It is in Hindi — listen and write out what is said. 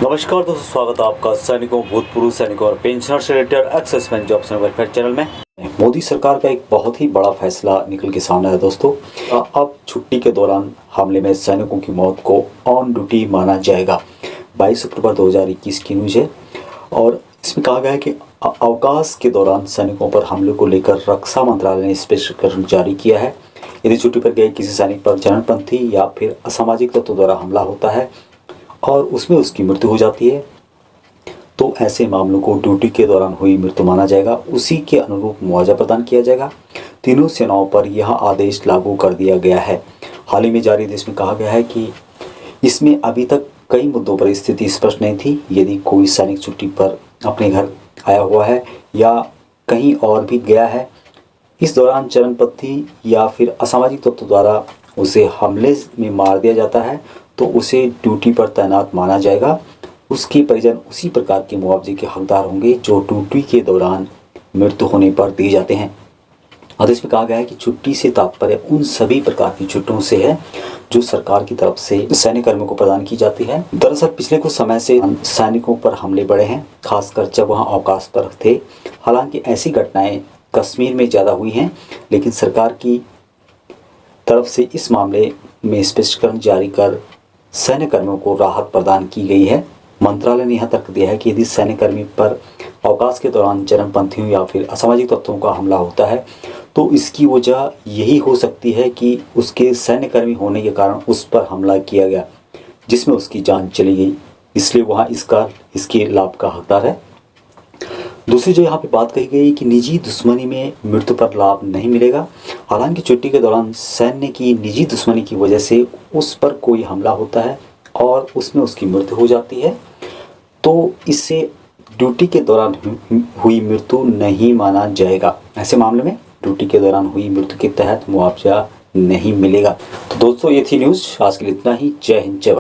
नमस्कार दोस्तों, स्वागत है आपका सैनिकों, भूतपूर्व सैनिकों और पेंशनर से related assessment jobs and welfare channel में। मोदी सरकार का एक बहुत ही बड़ा फैसला निकल के सामने आया दोस्तों। अब छुट्टी के दौरान हमले में सैनिकों की मौत को ऑन ड्यूटी माना जाएगा। 22 अक्टूबर 2021 की न्यूज है और इसमें कहा गया है कि अवकाश के दौरान सैनिकों पर हमले को लेकर रक्षा मंत्रालय ने स्पष्टीकरण जारी किया है। यदि छुट्टी पर गए किसी सैनिक पर जनरलपंथी या फिर असामाजिक तत्वों द्वारा हमला होता है और उसमें उसकी मृत्यु हो जाती है तो ऐसे मामलों को ड्यूटी के दौरान हुई मृत्यु माना जाएगा। उसी के अनुरूप मुआवजा प्रदान किया जाएगा। तीनों सेनाओं पर यह आदेश लागू कर दिया गया है। हाल ही में जारी आदेश में कहा गया है कि इसमें अभी तक कई मुद्दों पर स्थिति स्पष्ट नहीं थी। यदि कोई सैनिक छुट्टी पर अपने घर आया हुआ है या कहीं और भी गया है, इस दौरान चरणपंथी या फिर असामाजिक तत्वों द्वारा उसे हमले में मार दिया जाता है तो उसे ड्यूटी पर तैनात माना जाएगा। उसके परिजन उसी प्रकार के मुआवजे के हकदार होंगे जो ड्यूटी के दौरान मृत्यु होने पर दिए जाते हैं। आदेश में कहा गया है कि छुट्टी से तात्पर्य उन सभी प्रकार की छुट्टियों से है जो सरकार की तरफ से सैनिक कर्मियों को प्रदान की जाती है। दरअसल पिछले कुछ समय से सैनिकों पर हमले बढ़े हैं, खासकर जब वहाँ अवकाश पर थे। हालांकि ऐसी घटनाएं कश्मीर में ज़्यादा हुई हैं, लेकिन सरकार की तरफ से इस मामले में स्पष्टीकरण जारी कर सैन्य कर्मियों को राहत प्रदान की गई है। मंत्रालय ने यह तर्क दिया है कि यदि सैन्य कर्मी पर अवकाश के दौरान चरमपंथियों या फिर असामाजिक तत्वों का हमला होता है तो इसकी वजह यही हो सकती है कि उसके सैन्य कर्मी होने के कारण उस पर हमला किया गया जिसमें उसकी जान चली गई, इसलिए वहाँ इसके लाभ का हकदार है। दूसरी जो यहाँ पे बात कही गई कि निजी दुश्मनी में मृत्यु पर लाभ नहीं मिलेगा। हालांकि छुट्टी के दौरान सैन्य की निजी दुश्मनी की वजह से उस पर कोई हमला होता है और उसमें उसकी मृत्यु हो जाती है तो इससे ड्यूटी के दौरान हुई मृत्यु नहीं माना जाएगा। ऐसे मामले में ड्यूटी के दौरान हुई मृत्यु के तहत मुआवजा नहीं मिलेगा। तो दोस्तों, ये थी न्यूज़। आज के लिए इतना ही। जय हिंद, जय भारत।